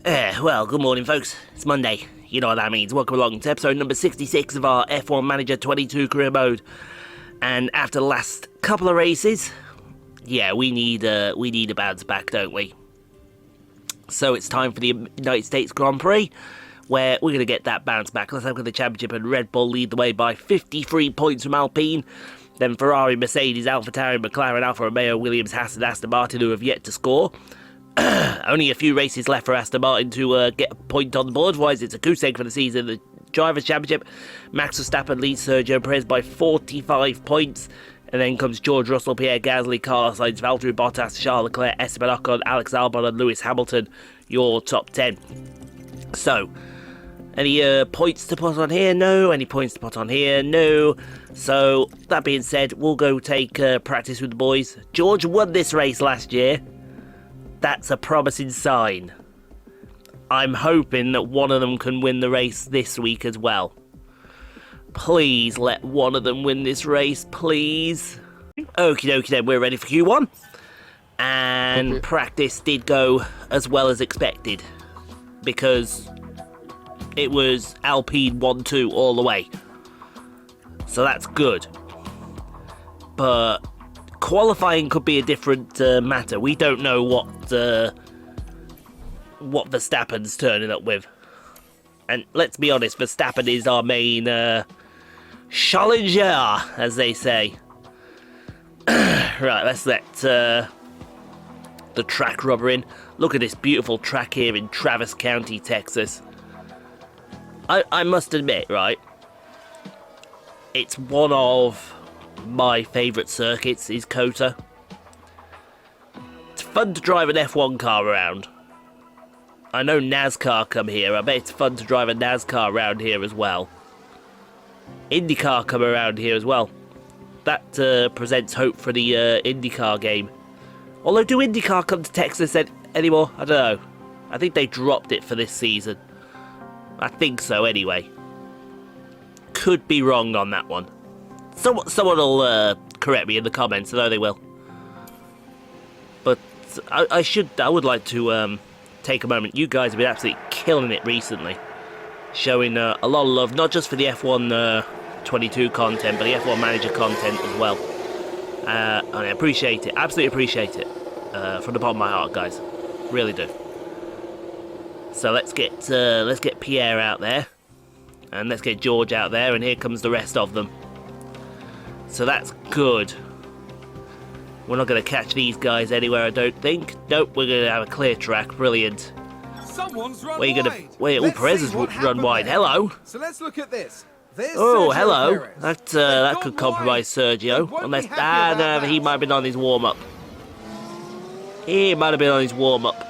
Well, good morning, folks. It's Monday. You know what that means. Welcome along to episode number 66 of our F1 Manager 22 career mode. And after the last couple of races, yeah, we need a bounce back, don't we? So it's time for the United States Grand Prix, where we're going to get that bounce back. Let's have a look at the championship, and Red Bull lead the way by 53 points from Alpine. Then Ferrari, Mercedes, AlphaTauri, McLaren, Alfa Romeo, Williams, Haas and Aston Martin, who have yet to score. Only a few races left for Aston Martin to get a point on the board, otherwise it's a goose egg for the season. The Drivers' Championship, Max Verstappen leads Sergio Perez by 45 points, and then comes George Russell, Pierre Gasly, Carlos Sainz, Valtteri Bottas, Charles Leclerc, Esteban Ocon, Alex Albon and Lewis Hamilton, your top 10. So, any points to put on here? No. Any points to put on here? No. So, that being said, we'll go take practice with the boys. George won this race last year. That's a promising sign. I'm hoping that one of them can win the race this week as well. Please let one of them win this race, please. Okie dokie then, we're ready for Q1. And practice did go as well as expected, because it was Alpine 1-2 all the way. So that's good. But qualifying could be a different matter. We don't know what Verstappen's turning up with. And let's be honest, Verstappen is our main challenger, as they say. Right, let's let the track rubber in. Look at this beautiful track here in Travis County, Texas. I must admit, right, it's one of my favourite circuits is COTA. It's fun to drive an F1 car around. I know NASCAR come here. I bet it's fun to drive a NASCAR around here as well. IndyCar come around here as well. That presents hope for the IndyCar game. Although, do IndyCar come to Texas anymore? I don't know. I think they dropped it for this season. I think so, anyway. Could be wrong on that one. Someone will correct me in the comments. I know they will. But I would like to take a moment. You guys have been absolutely killing it recently, showing a lot of love, not just for the F1 22 content, but the F1 Manager content as well. And I appreciate it, absolutely appreciate it, from the bottom of my heart, guys. Really do. So let's get Pierre out there, and let's get George out there, and here comes the rest of them. So that's good. We're not going to catch these guys anywhere, I don't think. Nope, we're going to have a clear track. Brilliant. Someone's run Where are you going to? Wait, oh, Perez has run wide. There. Hello. So let's look at this. There's Oh, Sergio hello. Perez. That could compromise Sergio. Unless no, he might have been on his warm-up. He might have been on his warm-up.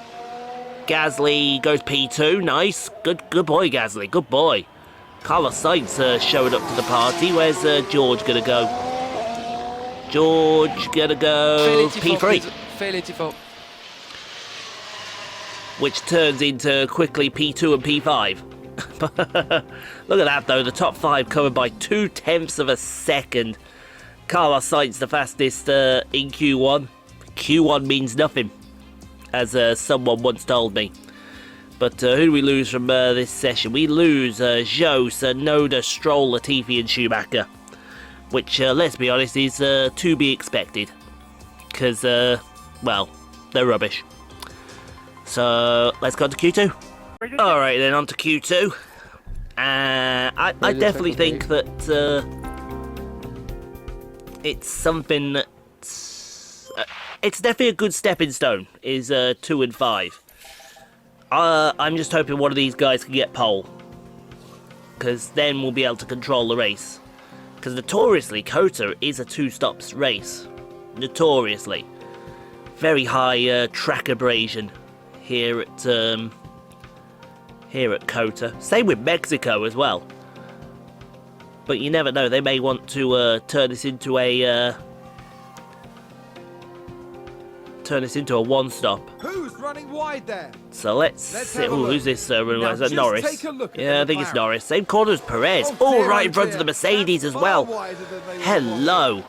Gasly goes P2. Nice. Good boy, Gasly. Good boy. Carlos Sainz showed up to the party. Where's George going to go? George gonna go P3. Which turns into quickly P2 and P5. Look at that though, the top 5 covered by 0.2 of a second. Carlos Sainz the fastest in Q1. Q1 means nothing, as someone once told me. But who do we lose from this session? We lose Zhou, Tsunoda, Stroll, Latifi and Schumacher. Which, let's be honest, is to be expected. Because, well, they're rubbish. So, let's go to Q2. Alright then, on to Q2. I definitely think that it's something that's... it's definitely a good stepping stone, is 2 and 5. I'm just hoping one of these guys can get pole. Because then we'll be able to control the race. Because notoriously, COTA is a 2-stops race. Notoriously. Very high track abrasion here at COTA. Same with Mexico as well. But you never know, they may want to turn this into a one-stop. Who's running wide there? So let's see. Ooh, who's this running wide? Is that Norris? Yeah, I think it's Norris. Same corner as Perez. Oh, right in front of the Mercedes as well. Hello.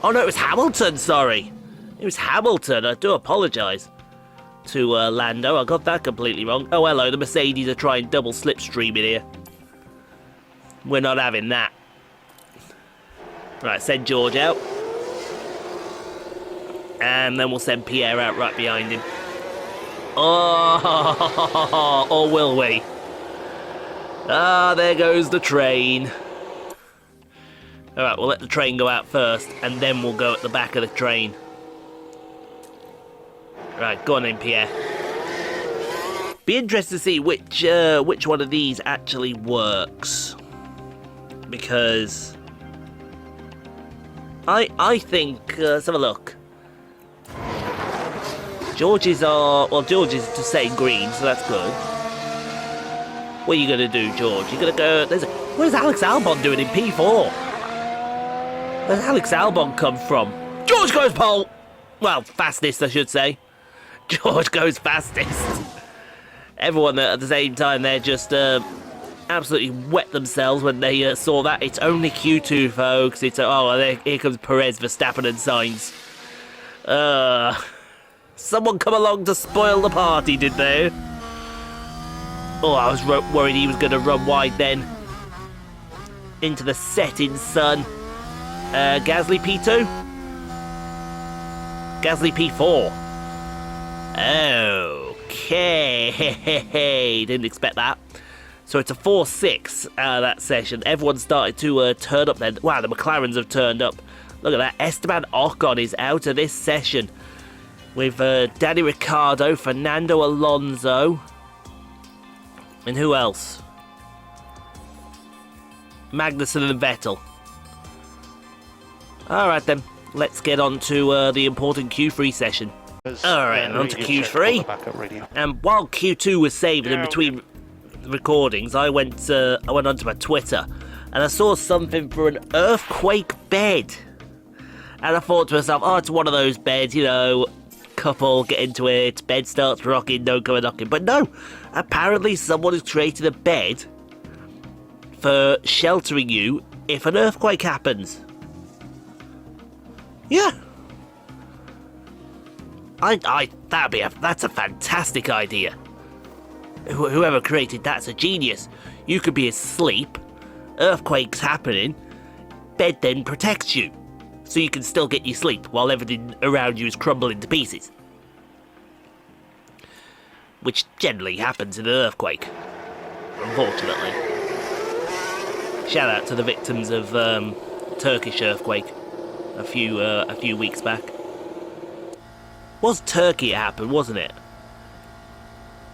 Oh no, it was Hamilton, sorry. It was Hamilton, I do apologise. to Lando. I got that completely wrong. Oh, hello, the Mercedes are trying double slipstream in here. We're not having that. Right, send George out. And then we'll send Pierre out right behind him. Oh, or will we? Ah, there goes the train. Alright, we'll let the train go out first, and then we'll go at the back of the train. Right, go on in, Pierre. Be interested to see which one of these actually works. Because I think, let's have a look. George's to say green, so that's good. What are you gonna do, George? You're gonna go, where's Alex Albon doing in P4? Where's Alex Albon come from? George goes pole! Well, fastest, I should say. George goes fastest. Everyone at the same time, they're just absolutely wet themselves when they saw that. It's only Q2, folks. It's here comes Perez, Verstappen, and Sainz. Someone come along to spoil the party, did they? Oh, I was worried he was going to run wide then. Into the setting sun. Gasly P2? Gasly P4. Okay. Didn't expect that. So it's a 4-6 that session. Everyone started to turn up then. Wow, the McLarens have turned up. Look at that. Esteban Ocon is out of this session. With Danny Ricciardo, Fernando Alonso. And who else? Magnussen and Vettel. Alright then, let's get on to the important Q3 session. Alright, on to Q3. And while Q2 was saving in between recordings, I went onto my Twitter and I saw something for an earthquake bed. And I thought to myself, oh, it's one of those beds, you know, couple get into it, bed starts rocking, don't go knocking. But no, apparently someone has created a bed for sheltering you if an earthquake happens. Yeah. That's a fantastic idea. Whoever created that's a genius. You could be asleep, earthquake's happening, bed then protects you, so you can still get your sleep while everything around you is crumbling to pieces. Which generally happens in an earthquake, unfortunately. Shout out to the victims of Turkish earthquake a few weeks back. Was Turkey it happened, wasn't it?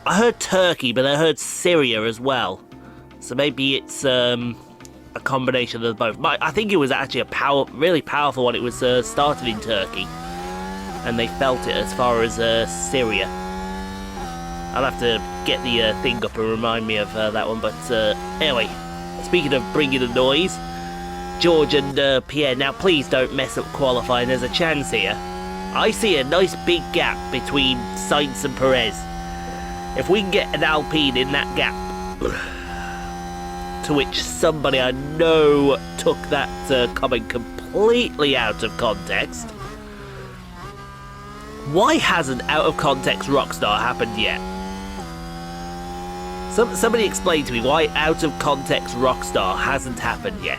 I heard Turkey, but I heard Syria as well. So maybe it's a combination of both. But I think it was actually a really powerful one. It was started in Turkey, and they felt it as far as Syria. I'll have to get the thing up and remind me of that one. But anyway, speaking of bringing the noise, George and Pierre, now please don't mess up qualifying. There's a chance here. I see a nice big gap between Sainz and Perez. If we can get an Alpine in that gap, to which somebody I know took that comment completely out of context. Why hasn't out of context Rockstar happened yet? Somebody explain to me why out of context Rockstar hasn't happened yet.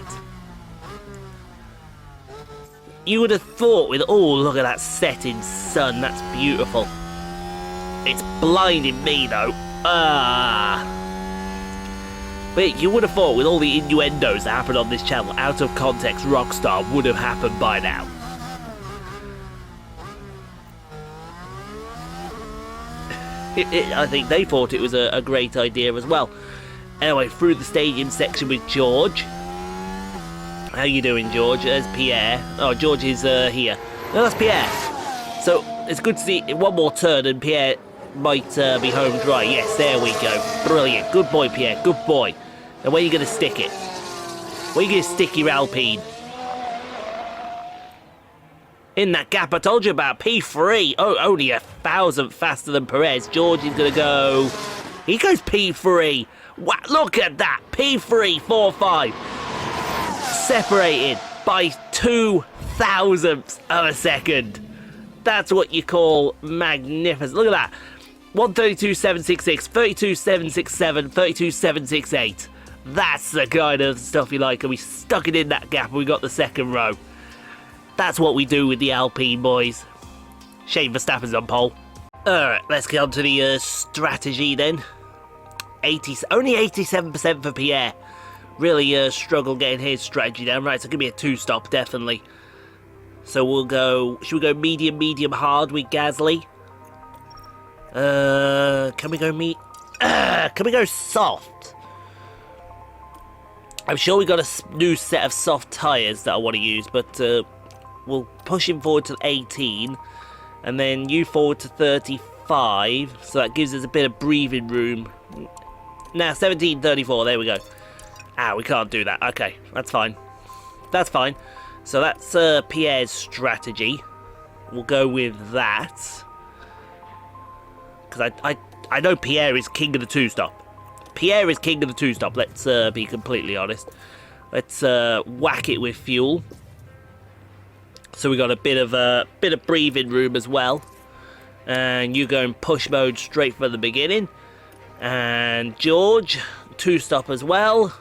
You would have thought with, oh, look at that setting sun, that's beautiful. It's blinding me though. But you would have thought with all the innuendos that happen on this channel, out of context Rockstar would have happened by now. I think they thought it was a great idea as well. Anyway, through the stadium section with George. How you doing, George? There's Pierre. Oh, George is here. No, that's Pierre. So, it's good to see one more turn and Pierre might be home dry. Yes, there we go. Brilliant. Good boy, Pierre. Good boy. Now, where are you going to stick it? Where are you going to stick your Alpine? In that gap I told you about, P3. Oh, only 1,000 faster than Perez. George is going to go... He goes P3. Wow, look at that. P3, 4-5. Separated by 2 thousandths of a second. That's what you call magnificent. Look at that. 132.766, 32.767, 32.768. That's the kind of stuff you like, and we stuck it in that gap and we got the second row. That's what we do with the Alpine boys. Shame Verstappen's on pole. Alright, let's get on to the strategy then. Only 87% for Pierre. Really struggled getting his strategy down. Right, so give me a 2-stop, definitely. So we'll go... Should we go medium, medium, hard with Gasly? Can we go can we go soft? I'm sure we got a new set of soft tyres that I want to use, but we'll push him forward to 18, and then you forward to 35, so that gives us a bit of breathing room. Now 17.34, there we go. Ah, we can't do that. Okay, that's fine. That's fine. So that's Pierre's strategy. We'll go with that. Because I know Pierre is king of the 2-stop. Pierre is king of the 2-stop, let's be completely honest. Let's whack it with fuel. So we got a bit of breathing room as well. And you go in push mode straight from the beginning. And George, 2-stop as well.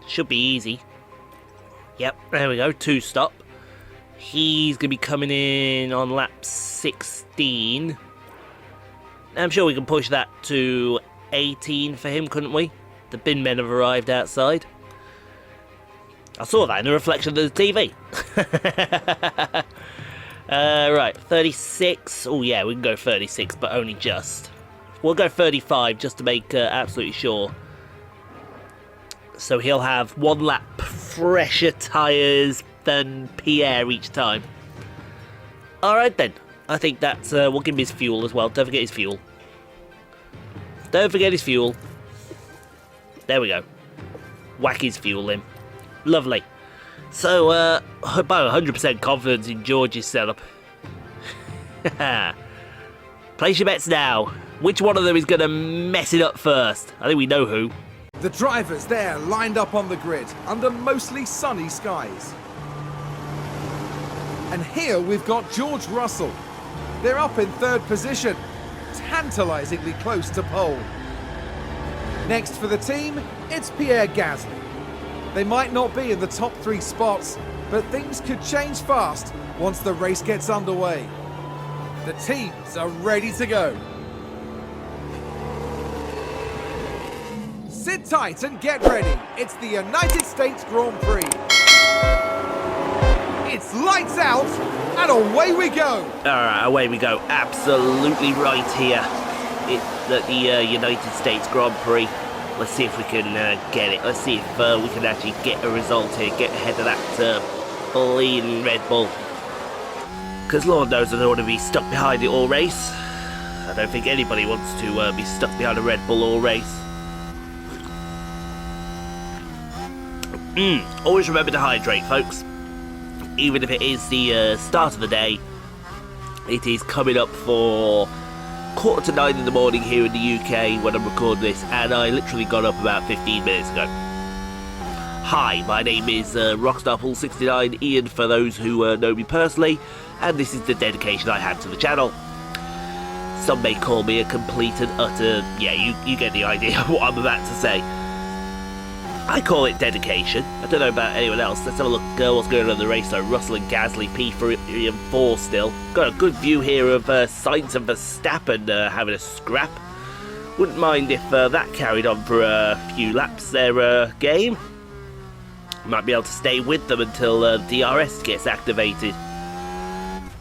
Should be easy. Yep, there we go, 2-stop. He's going to be coming in on lap 16. I'm sure we can push that to 18 for him, couldn't we? The bin men have arrived outside. I saw that in the reflection of the TV. Right, 36. Oh yeah, we can go 36, but only just. We'll go 35 just to make absolutely sure. So he'll have 1 lap fresher tyres than Pierre each time. Alright then. I think that's... we'll give him his fuel as well. Don't forget his fuel. Don't forget his fuel. There we go. Whack his fuel in. Lovely. So, about 100% confidence in George's setup. Place your bets now. Which one of them is going to mess it up first? I think we know who. The drivers there lined up on the grid under mostly sunny skies. And here we've got George Russell. They're up in 3rd position, tantalisingly close to pole. Next for the team, it's Pierre Gasly. They might not be in the top 3 spots, but things could change fast once the race gets underway. The teams are ready to go. Sit tight and get ready. It's the United States Grand Prix. It's lights out and away we go. Alright, away we go. Absolutely right here. It's the United States Grand Prix. Let's see if we can get it. Let's see if we can actually get a result here. Get ahead of that bleeding Red Bull. Because Lord knows I don't want to be stuck behind it all race. I don't think anybody wants to be stuck behind a Red Bull all race. Always remember to hydrate, folks. Even if it is the start of the day, it is coming up for 8:45 in the morning here in the UK when I'm recording this, and I literally got up about 15 minutes ago. Hi, my name is Rockstarpool69 Ian for those who know me personally, and this is the dedication I have to the channel. Some may call me a complete and utter... yeah, you get the idea of what I'm about to say. I call it dedication. I don't know about anyone else. Let's have a look what's going on in the race though. Russell and Gasly, P3 and 4 still. Got a good view here of Sainz and Verstappen having a scrap. Wouldn't mind if that carried on for a few laps their game. Might be able to stay with them until DRS gets activated.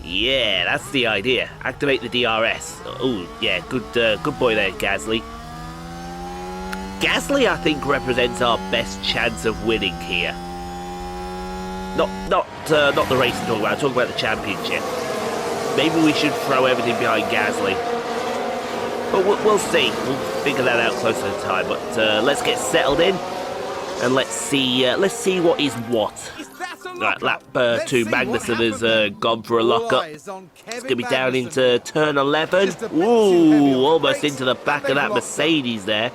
Yeah, that's the idea. Activate the DRS. Oh, yeah, good boy there, Gasly. Gasly, I think, represents our best chance of winning here. Not the race I'm talking about. I'm talking about the championship. Maybe we should throw everything behind Gasly. But we'll see. We'll figure that out closer to time. But let's get settled in and let's see what is what. Right, lap 2, Magnussen has gone for a lockup. It's going to be down into turn 11. Ooh, almost into the back of that Mercedes there.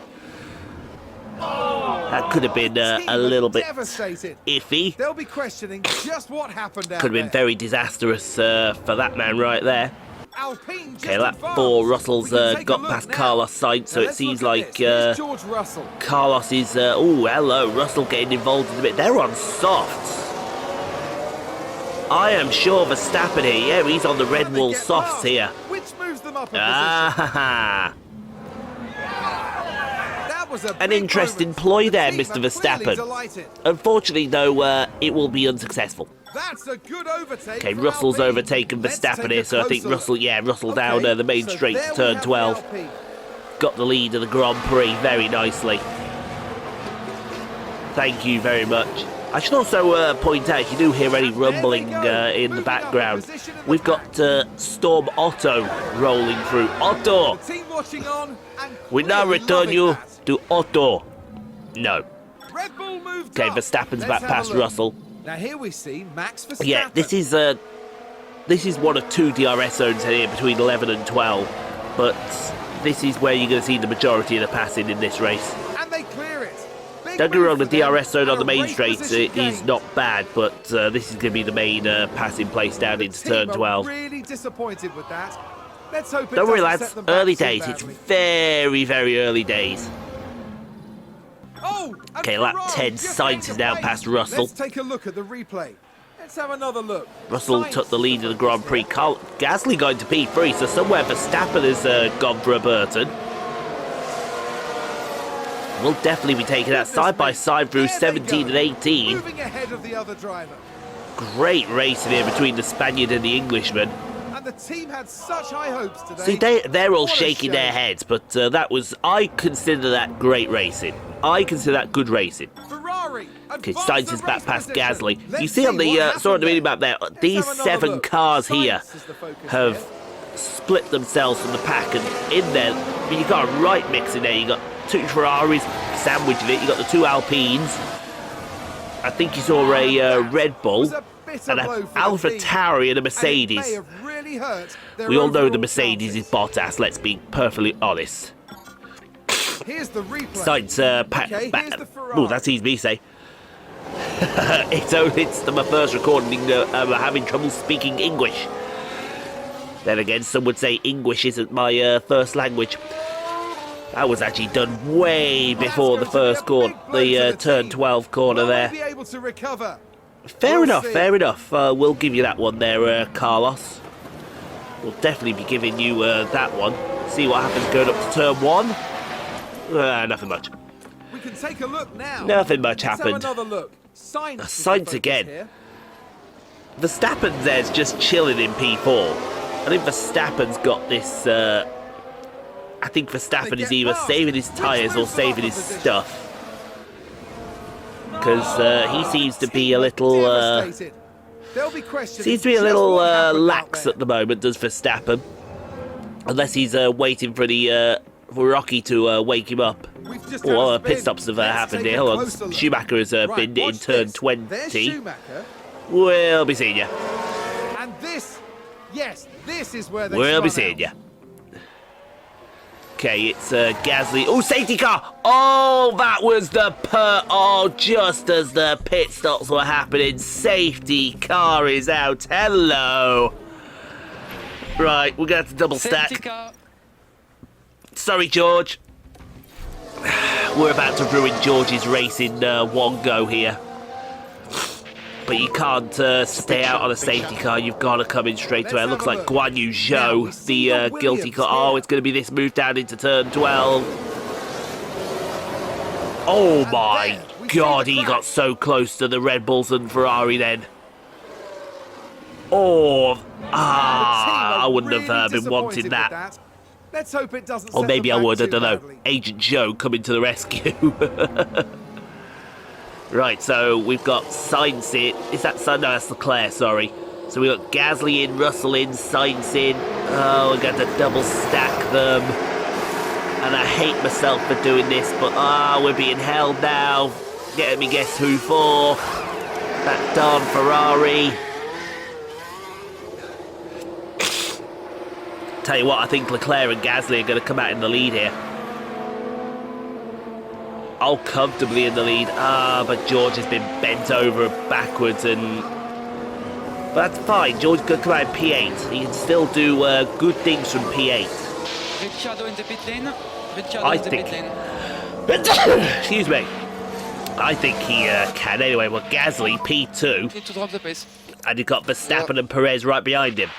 That could have been a little bit iffy. They'll be questioning just what happened out Could have been very disastrous for that man right there. Alpine just Okay, lap advanced. 4, Russell's We can take a got look past now. Carlos Sainz, so Now it let's seems look at like this. Here's George Russell. Carlos is... oh, hello, Russell getting involved in a bit. They're on softs. I am sure Verstappen here. Yeah, he's on the Red Can they Bull get softs past? here. Which moves them up a position. Ah, That was a an big interesting moment. ploy The there, team Mr. are clearly Verstappen. delighted. Unfortunately, though, it will be unsuccessful. That's a good overtake. Okay, from Russell's Alpine. overtaken Let's Verstappen take a here, so I think closer Russell, look. yeah, Russell Okay, down the main so straight there to we turn have the 12. Alpine. Got the lead of the Grand Prix very nicely. Thank you very much. I should also point out, if you do hear any rumbling in the background, we've got Storm Otto rolling through. Otto! The team watching on and We now clearly return loving you that. to Otto. No. Red Bull moved Okay, up. Verstappen's Let's back have a past look. Russell. Now here we see Max Verstappen. Yeah, this is one of 2 DRS zones here between 11 and 12, but this is where you're going to see the majority of the passing in this race. And they clear it. Big Don't get me move wrong, the for them, DRS zone and on the a main race straights position is gain. not bad, but this is going to be the main passing place down into The turn team are 12. really disappointed with that. Let's hope it Don't worry, doesn't lads, set them back early too days. It's badly. very, very early days. Oh, and Okay, lap Ferrari 10, just Sainz gained is a now place. past Russell. Let's take a look at the replay. Let's have another look. Russell Sainz took the is lead of the focus Grand here. Prix. Gasly going to P3, so somewhere Verstappen has gone for a Burton. We'll definitely be taking that side by side through There they 17 go, and 18. Moving ahead of the other driver. Great racing here between the Spaniard and the Englishman. And the team had such high hopes today. See, they're all What a shaking their shame. heads, but I consider that great racing. I consider that good racing. Ferrari. Okay, advance Sainz the is back race past position. Gasly. Let's You see on what the happened sort of the there. mini-map there, Let's these have another 7 look. cars Sainz here is the focus have here. split themselves from the pack, and in there, I mean, you got a right mix in there. You got 2 Ferraris sandwiching it. You got the 2 Alpines. I think you saw a Red Bull Was a bitter and an blow for the Alpha team. Tauri and a And it Mercedes. may have really hurt their We all know the overall Mercedes chances. is Bottas. Let's be perfectly honest. Here's the replay. Sainz Okay, back. here's the Ferrari. Oh, that's easy me say. It's my first recording. I'm having trouble speaking English. Then again, some would say English isn't my first language. That was actually done way before the first corner, the turn 12 corner Will there. they be able to recover? Fair We'll enough, see. fair enough. We'll give you that one there, Carlos. We'll definitely be giving you that one. See what happens going up to turn 1. Nothing much. We can take a look now. Nothing much Let's happened. have another look. Sainz, is the Sainz focus again. here. Verstappen there's just chilling in P4. I think Verstappen's got this. I think Verstappen is either saving his tyres or saving his stuff. Because he seems to be a little. Devastated. They'll be questioning Seems to be a just little what happened out lax there. at the moment, does Verstappen? Unless he's waiting for the for Rocky to wake him up. We've just had Well, a pit spin. stops have Let's happened take here. a Hold on. closer look. Schumacher has Right, binned it in watch turn this. 20. There's Schumacher. We'll be seeing you. And this, yes, this is where they We'll be spun seeing out. you. Okay, it's Gasly. Oh, safety car! Oh, that was the oh, just as the pit stops were happening, safety car is out. Hello. Right, we're gonna have to double stack. Sorry, George. We're about to ruin George's race in one go here. But you can't stay out on a safety car. You've got to come in straight away. It looks like Guan Yu Zhou, the guilty car. Oh, it's going to be this move down into turn 12. Oh my God, he got so close to the Red Bulls and Ferrari then. Oh, I wouldn't have been wanting that. Let's hope it doesn't Or set maybe I them back would, I too don't know. badly. Agent Joe coming to the rescue. Right, so we've got Sainz in. Is that Sainz? No, that's Leclerc, sorry. So we've got Gasly in, Russell in, Sainz in. Oh, we're going to double stack them. And I hate myself for doing this, but we're being held now. Let me guess who for. That darn Ferrari. Tell you what, I think Leclerc and Gasly are going to come out in the lead here. Oh, comfortably in the lead. But George has been bent over backwards and But that's fine. George could come out in P8. He can still do good things from P8. Ricciardo in the pit lane. Ricciardo I in the think. pit lane. Excuse me. I think he can anyway. Well, Gasly P2, Need to drop the pace. and you've got Verstappen and Perez right behind him.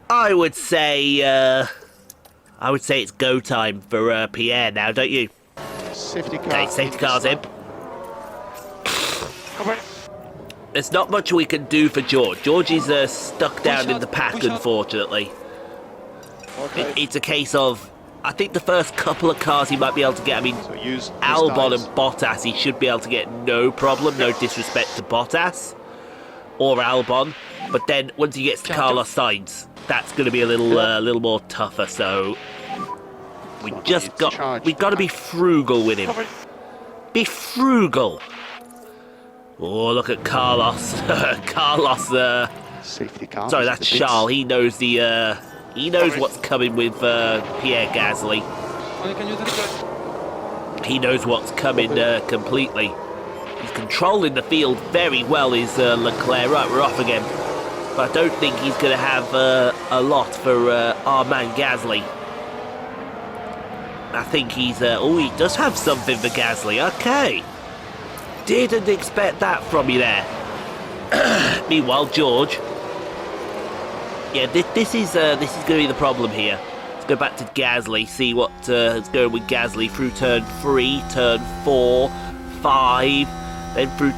I would say it's go time for Pierre now, don't you? Safety car. Okay, safety car's in. There's not much we can do for George. George is stuck down in the pack, unfortunately. Okay. It's a case of, I think the first couple of cars he might be able to get. I mean, So use Albon and tyres. Bottas, he should be able to get no problem. No disrespect to Bottas or Albon. But then once he gets to Carlos Sainz, that's going to be a little more tougher. So we've got to be frugal with him. Be frugal. Oh, look at Carlos. Carlos. Safety car. Sorry, is that's the pits. Charles. He knows what's coming with Pierre Gasly. Only can use the replay. He knows what's coming completely. He's controlling the field very well, is Leclerc. Right, we're off again. But I don't think he's going to have a lot for our man Gasly. I think he's... oh, he does have something for Gasly. Okay. Didn't expect that from you there. Meanwhile, George... Yeah, this is going to be the problem here. Let's go back to Gasly, see what is going with Gasly through turn 3, turn 4, 5, then through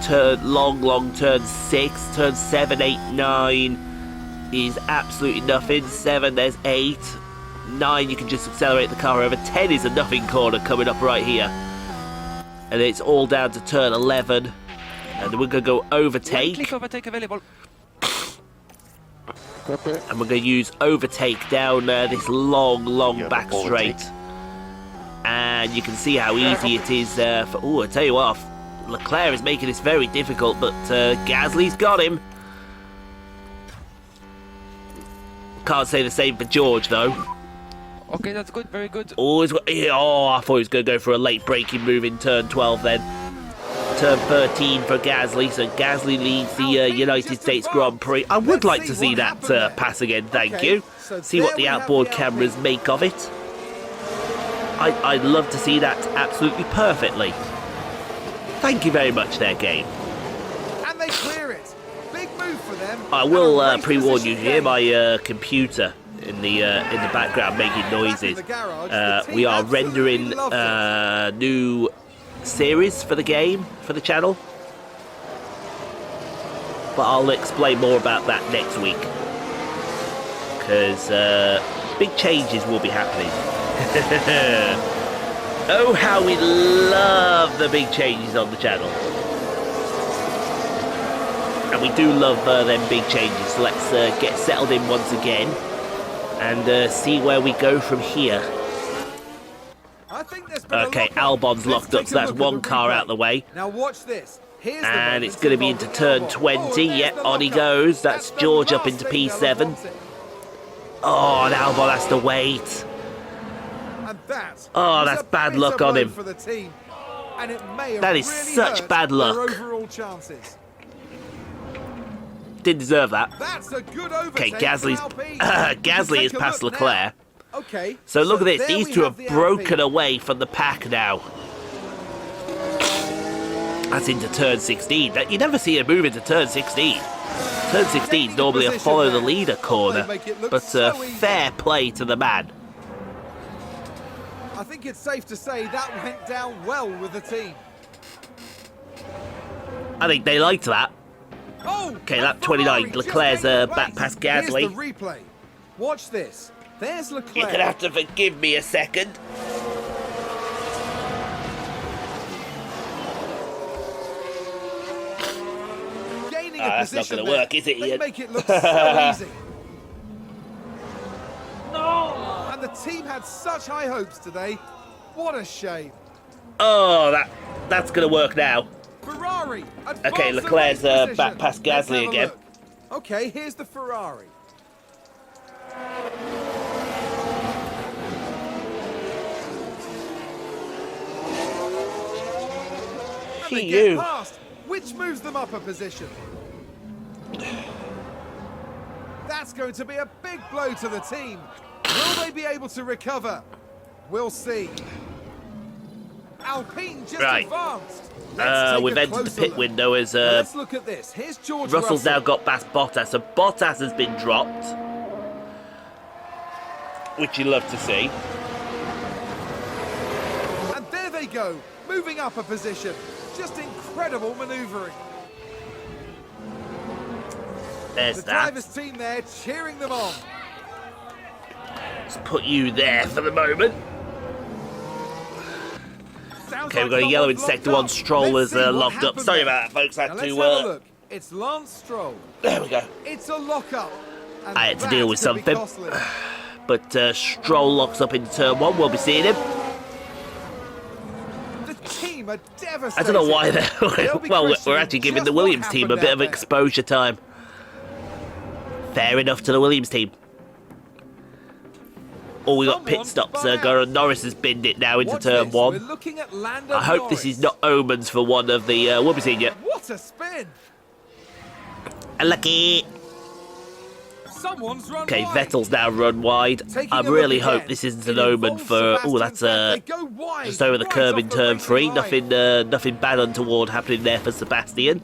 long turn 6, turn 7, 8, 9 is absolutely nothing. 7, there's 8, 9 you can just accelerate the car over. 10 is a nothing corner coming up right here. And it's all down to turn 11. And we're going to go overtake. One click overtake available. And we're going to use overtake down this long Yeah, back overtake. straight. And you can see how easy it is for... Oh, I tell you what, Leclerc is making this very difficult, but Gasly's got him. Can't say the same for George, though. Okay, that's good. Very good. Oh, I thought he was going to go for a late braking move in turn 12 then. Turn 13 for Gasly, so Gasly leads the United States Grand Prix. I would like to see that pass again, thank you. See what the outboard cameras make of it. I'd love to see that absolutely perfectly. Thank you very much there, game. And they clear it. Big move for them. I will pre-warn you here, my computer in the background making noises. We are rendering new series for the game, for the channel. But I'll explain more about that next week. Because big changes will be happening. Oh, how we love the big changes on the channel. And we do love them big changes. So let's get settled in once again. And see where we go from here. Okay, Albon's locked up, so that's one car out the way. Now watch this. Here's And it's going to be into turn 20. Yep, on he goes. That's George up into P7. Oh, and Albon has to wait. Oh, that's bad luck on him. That is such bad luck. Didn't deserve that. Okay, Gasly is past Leclerc. Okay. So look at this. These two have broken away from the pack now. That's into turn 16. You never see a move into turn 16. Turn 16 is normally a follow the leader corner. But fair play to the man. I think it's safe to say that went down well with the team. I think they liked that. Oh, Okay, lap 29. Leclerc's back past Gasly. Here's the replay. Watch this. There's Leclerc. You're going to have to forgive me a second. Gaining That's not going to work, is it, They Ian? make it look so easy. No! And the team had such high hopes today. What a shame. Oh, that's going to work now. Ferrari. Okay, advance Leclerc's the race back position. past Let's Gasly have a again. look. Okay, here's the Ferrari. And they You. get past which moves them up a position. That's going to be a big blow to the team. Will they be able to recover? We'll see. Alpine just advanced. We've entered the pit window as Let's look at this. Here's George Russell's Russell. now got past Bottas, so Bottas has been dropped, which you love to see. And there they go, moving up a position. Just incredible manoeuvring. There's The that. driver's team there cheering them on. Let's put you there for the moment. Sounds Okay, we've like got a yellow in someone's sector locked one. up. Stroll Let's is see what locked up. happened Sorry there. about that, folks. I Now had let's to. have a look. It's Lance Stroll. There we go. It's a lock-up. and I had to that deal with could be something. costly. But Stroll locks up into turn one. We'll be seeing him. The team are devastated. I don't know why they're. They'll be Well, we're questioning actually giving just the what Williams team a happened bit out of there. exposure time. Fair enough to the Williams team. Oh, we got pit Someone's stops. spun out. Gordon Norris has binned it now into Watch turn this. one. We're looking at Lando I hope this Norris. is not omens for one of the. We'll be seeing you. What a spin! Lucky. Someone's run Okay, wide. Vettel's now run wide. Taking I a really look hope again. this isn't It an omen involves for. Oh, that's Sebastian Vettel. They go wide, just over the right curb off in the turn racing three. line. Nothing bad untoward happening there for Sebastian.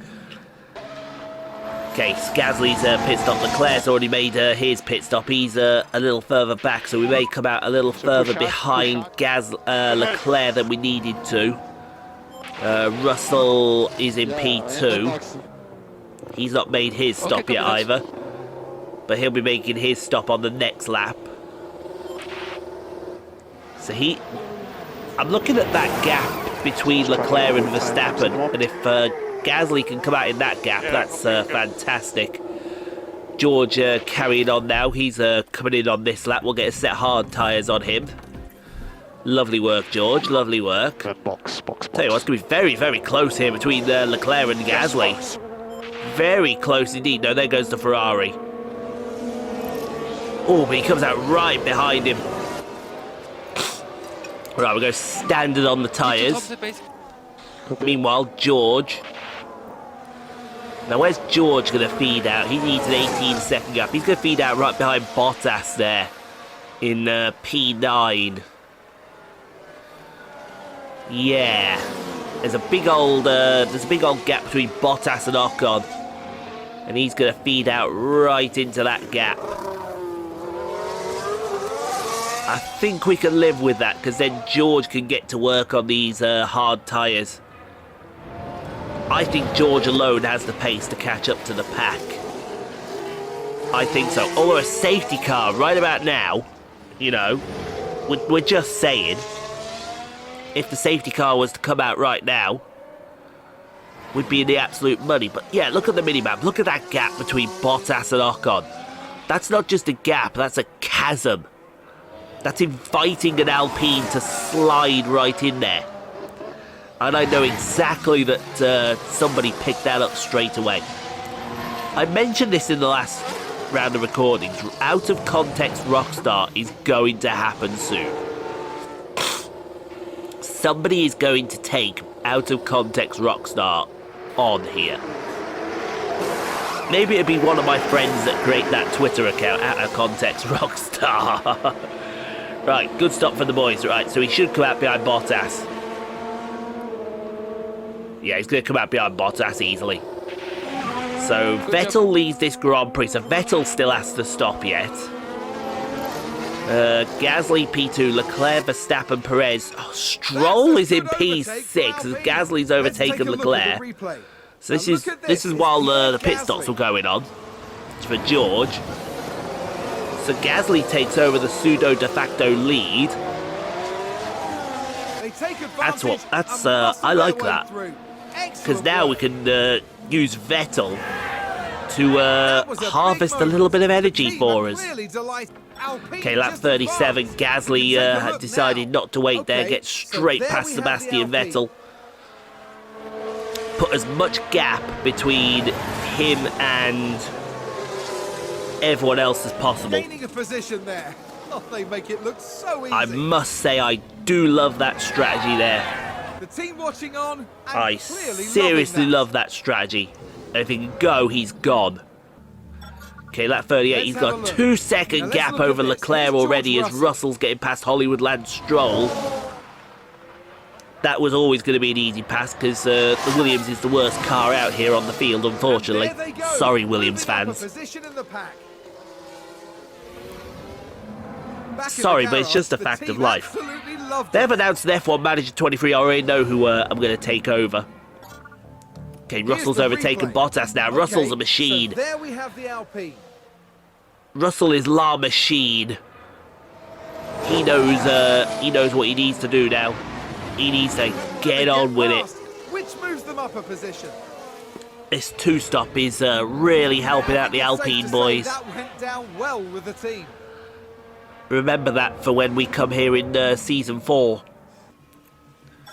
Okay, Gasly's pit stop. Leclerc's already made his pit stop. He's a little further back, so we may come out a little further behind Leclerc than we needed to. Russell is in P2. He's not made his stop yet either, but he'll be making his stop on the next lap. So I'm looking at that gap between Leclerc and Verstappen, and if Gasly can come out in that gap, that's fantastic. George carrying on now. He's coming in on this lap. We'll get a set hard tyres on him. Lovely work, George. Lovely work. Box. Tell you what, it's going to be very, very close here between Leclerc and Gasly. Very close indeed. No, there goes the Ferrari. Oh, but he comes out right behind him. Right, we'll go standard on the tyres. Meanwhile, George. Now, where's George going to feed out? He needs an 18-second gap. He's going to feed out right behind Bottas there in P9. Yeah. There's a big old gap between Bottas and Ocon. And he's going to feed out right into that gap. I think we can live with that, because then George can get to work on these hard tyres. I think George alone has the pace to catch up to the pack. I think so. Or a safety car right about now, you know, we're just saying, if the safety car was to come out right now, we'd be in the absolute money. But yeah, look at the minimap. Look at that gap between Bottas and Ocon. That's not just a gap, that's a chasm. That's inviting an Alpine to slide right in there. And I know exactly that somebody picked that up straight away. I mentioned this in the last round of recordings. Out of context Rockstar is going to happen soon. Somebody is going to take out of context Rockstar on here. Maybe it'd be one of my friends that create that Twitter account, out of context Rockstar. Right, good stop for the boys. Right, so he should come out behind Bottas. Yeah, he's going to come out behind Bottas easily. So Vettel leads this Grand Prix. So Vettel still has to stop yet. Gasly P2, Leclerc, Verstappen, Perez. Oh, Stroll is in P6 as Gasly's overtaken Leclerc. So this is while the pit stops were going on. It's for George. So Gasly takes over the pseudo de facto lead. I like that, because now we can use Vettel to harvest a little bit of energy for us. Okay, lap 37, Gasly had decided not to wait there, get straight past Sebastian Vettel. Put as much gap between him and everyone else as possible. Gaining a position there. Oh, they make it look so easy. I must say, I do love that strategy there. The team watching on. And I clearly seriously loving that. love that strategy. If he can go, he's gone. Okay, lap 38, Let's he's have got a a look. 2-second Now let's gap look at over this. Leclerc Here's George already as Russell. Russell's getting past Hollywood Land Stroll. That was always going to be an easy pass because the Williams is the worst car out here on the field, unfortunately. And there they go, Sorry, Williams moving up a fans. position in the pack. Back in Sorry, the but it's garage, just a the fact of team life. absolutely loved They've it. announced an F1 Manager 23. I already know who I'm going to take over. Okay, Here's Russell's the overtaken replay. Bottas now. Okay, Russell's a machine. So there we have the Alpine. Russell is La Machine. He knows what he needs to do now. He needs to get on with it. Fast, which moves them up a position. This two-stop is really helping out the Safe to Alpine say boys. That went down well with the team. Remember that for when we come here in Season 4.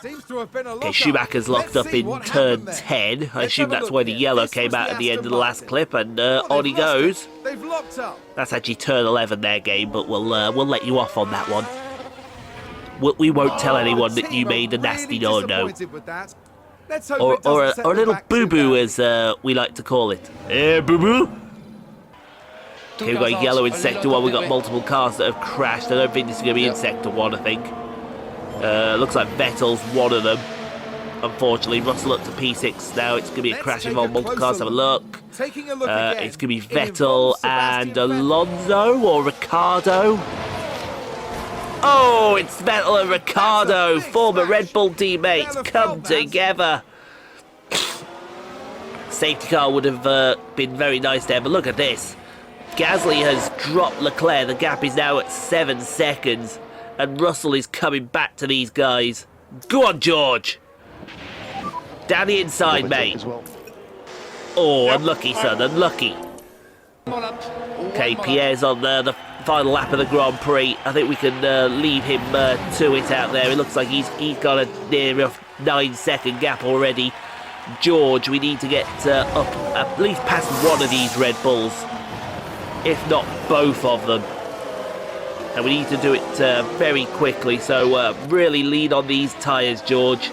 Seems to have been a Okay, lock-up. Schumacher's locked Let's up see in what turn happened there. 10. I Let's assume have a that's look where the here. yellow This came was out at the end of the last Aston clip, and Martin. on he They've lost goes. it. They've locked up. That's actually turn 11 there, game, but we'll let you off on that one. We won't tell anyone that you made a nasty no-no. Disappointed with that. Let's hope Or, it doesn't set a them little back too boo-boo, badly. as we like to call it. Boo-boo? Okay, we've got yellow in Sector 1. We've got multiple cars that have crashed. I don't think this is going to be in Sector 1, I think. Looks like Vettel's one of them. Unfortunately, Russell up to P6 now. It's going to be a Let's crash take involving a multiple closer cars. Have a look. Taking a look again. It's going to be It Vettel involves Sebastian and Vettel. Alonso or Ricardo. Oh, it's Vettel and Ricardo, That's a big former smash. Red Bull teammates, They'll have come felt that. together. Safety car would have been very nice there, but look at this. Gasly has dropped Leclerc. The gap is now at 7 seconds, and Russell is coming back to these guys. Go on, George. Down the inside, Overtake mate. as well. Oh, unlucky, son, unlucky. Okay, One Pierre's on the final lap of the Grand Prix. I think we can leave him to it out there. It looks like he's got a near enough 9-second gap already. George, we need to get up at least past one of these Red Bulls, if not both of them. And we need to do it very quickly, so really lean on these tyres, George.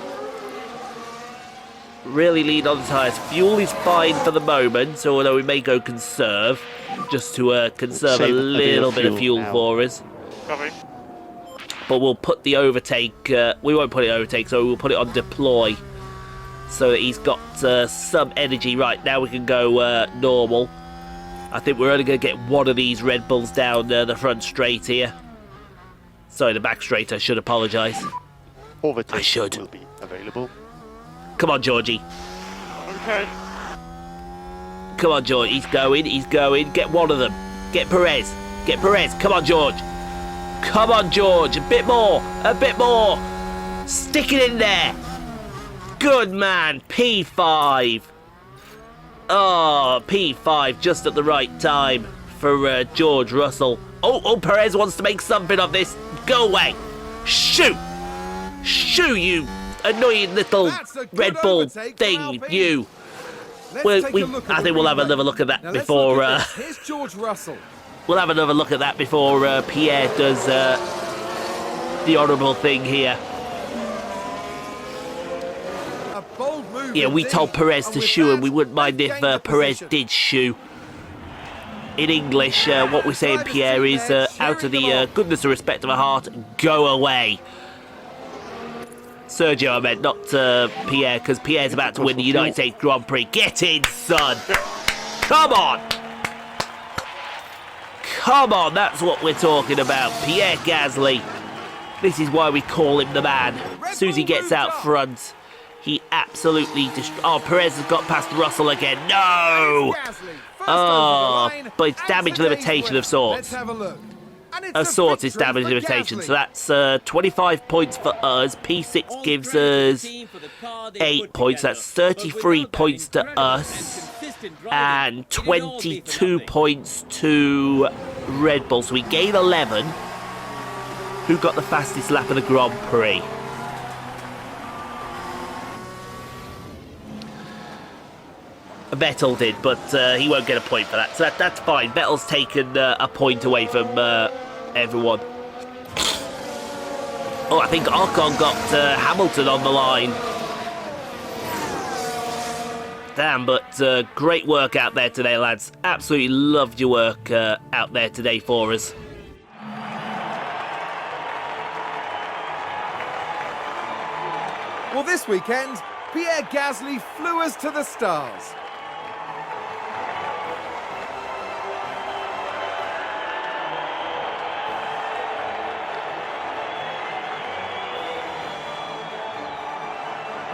Really lean on the tyres. Fuel is fine for the moment, so although we may go conserve, just to conserve a Save little bit of fuel now. for us. Copy. But we'll put the overtake, we won't put it overtake, so we'll put it on deploy, so that he's got some energy. Right, now we can go normal. I think we're only going to get one of these Red Bulls down the front straight here. Sorry, the back straight, I should apologise. Overtake I should. will be available. Come on, Georgie. Okay. Come on, George. He's going. Get one of them. Get Perez. Come on, George. Come on, George. A bit more. Stick it in there. Good man. P5. Oh, P5 just at the right time for George Russell. Oh, Perez wants to make something of this. Go away. Shoot, you annoying little That's a good Red Bull overtake for thing, Alpine. you. Let's Well, take we- a look at I the think we'll have replay. another look at that Now let's before, look at this. Here's George Russell. We'll have another look at that before Pierre does the honourable thing here. A bold move. Yeah, we indeed. told Perez And to with shoe, and that, we wouldn't mind they've if gained the Perez position. did shoe. In English, what we're saying, Pierre, is out of the goodness and respect of a heart, go away. Sergio, I meant, not Pierre, because Pierre's about to win the United States Grand Prix. Get in, son! Come on! Come on, that's what we're talking about. Pierre Gasly. This is why we call him the man. As soon as he gets out front, he absolutely oh, Perez has got past Russell again. No! Oh, but it's damage limitation of sorts. Of sorts, it's damage limitation. So that's 25 points for us. P6 gives us 8 points. That's 33 points to us. And 22 points to Red Bull. So we gain 11. Who got the fastest lap of the Grand Prix? Vettel did, but he won't get a point for that. So that's fine. Vettel's taken a point away from everyone. Oh, I think Ocon got Hamilton on the line. Damn, but great work out there today, lads. Absolutely loved your work out there today for us. Well, this weekend, Pierre Gasly flew us to the stars.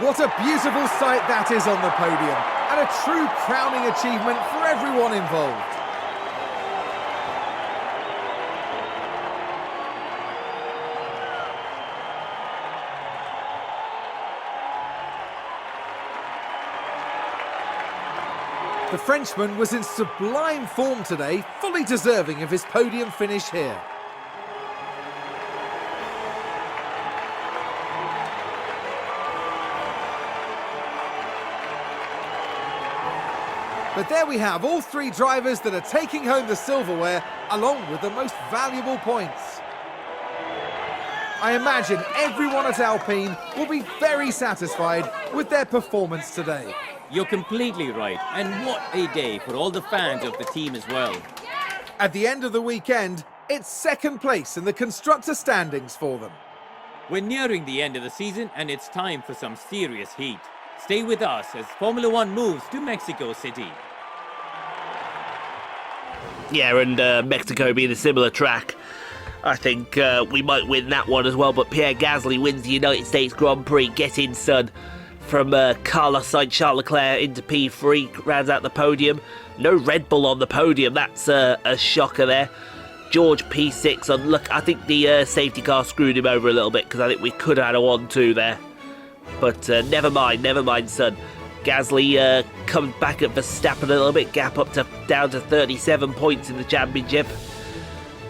What a beautiful sight that is on the podium, and a true crowning achievement for everyone involved. The Frenchman was in sublime form today, fully deserving of his podium finish here. But there we have all three drivers that are taking home the silverware, along with the most valuable points. I imagine everyone at Alpine will be very satisfied with their performance today. You're completely right, and what a day for all the fans of the team as well. At the end of the weekend, it's second place in the constructor standings for them. We're nearing the end of the season, and it's time for some serious heat. Stay with us as Formula One moves to Mexico City. Yeah, and Mexico being a similar track, I think we might win that one as well. But Pierre Gasly wins the United States Grand Prix. Get in, son. From Carlos Sainz, Charles Leclerc into P3, rounds out the podium. No Red Bull on the podium. That's a shocker there. George P6 on. Look, I think the safety car screwed him over a little bit, because I think we could have had a 1-2 there. But never mind, son. Gasly comes back at Verstappen a little bit, gap up to down to 37 points in the championship.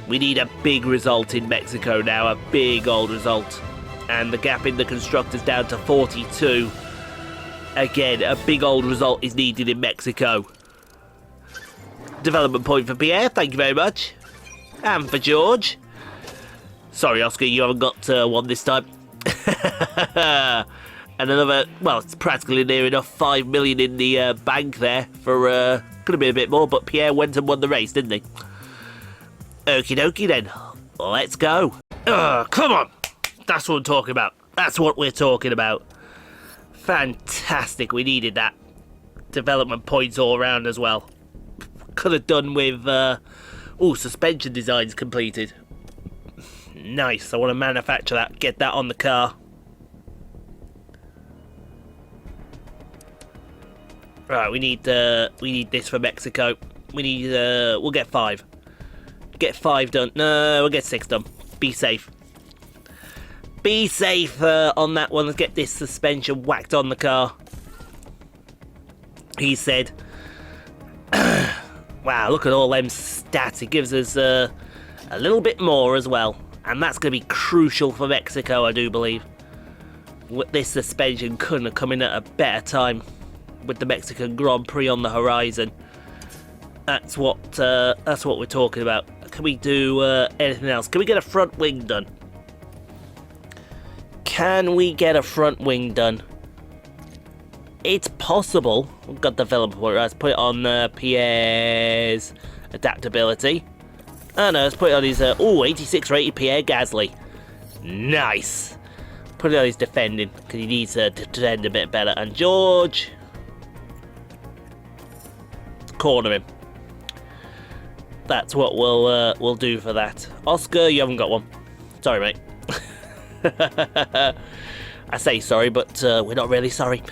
We need a big result in Mexico now, a big old result. And the gap in the constructors down to 42. Again, a big old result is needed in Mexico. Development point for Pierre, thank you very much. And for George. Sorry, Oscar, you haven't got one this time. And another, well, it's practically near enough 5 million in the bank there for, could have been a bit more, but Pierre went and won the race, didn't he? Okie dokie then, let's go. Come on, that's what I'm talking about. That's what we're talking about. Fantastic, we needed that. Development points all around as well. Could have done with, suspension designs completed. Nice, I want to manufacture that, get that on the car. Right, we need this for Mexico. We need we'll get 5. Get 5 done. No, we'll get 6 done. Be safe. Be safe on that one. Let's get this suspension whacked on the car. He said. Wow, look at all them stats. It gives us a little bit more as well. And that's going to be crucial for Mexico, I do believe. This suspension couldn't have come in at a better time, with the Mexican Grand Prix on the horizon. That's what we're talking about. Can we do anything else? Can we get a front wing done? Can we get a front wing done? It's possible. We've got development point. Right, let's put it on Pierre's adaptability. Oh no, let's put it on his 86 rated Pierre Gasly. Nice. Put it on his defending, because he needs to defend a bit better. And George, corner him. That's what we'll do for that. Oscar, you haven't got one. Sorry, mate. I say sorry, but we're not really sorry.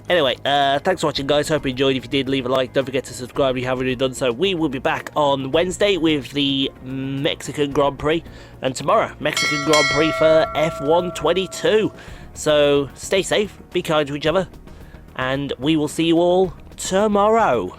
Anyway, thanks for watching, guys. Hope you enjoyed. If you did, leave a like. Don't forget to subscribe if you haven't already done so. We will be back on Wednesday with the Mexican Grand Prix, and tomorrow, Mexican Grand Prix for F1 22. So stay safe, be kind to each other, and we will see you all tomorrow.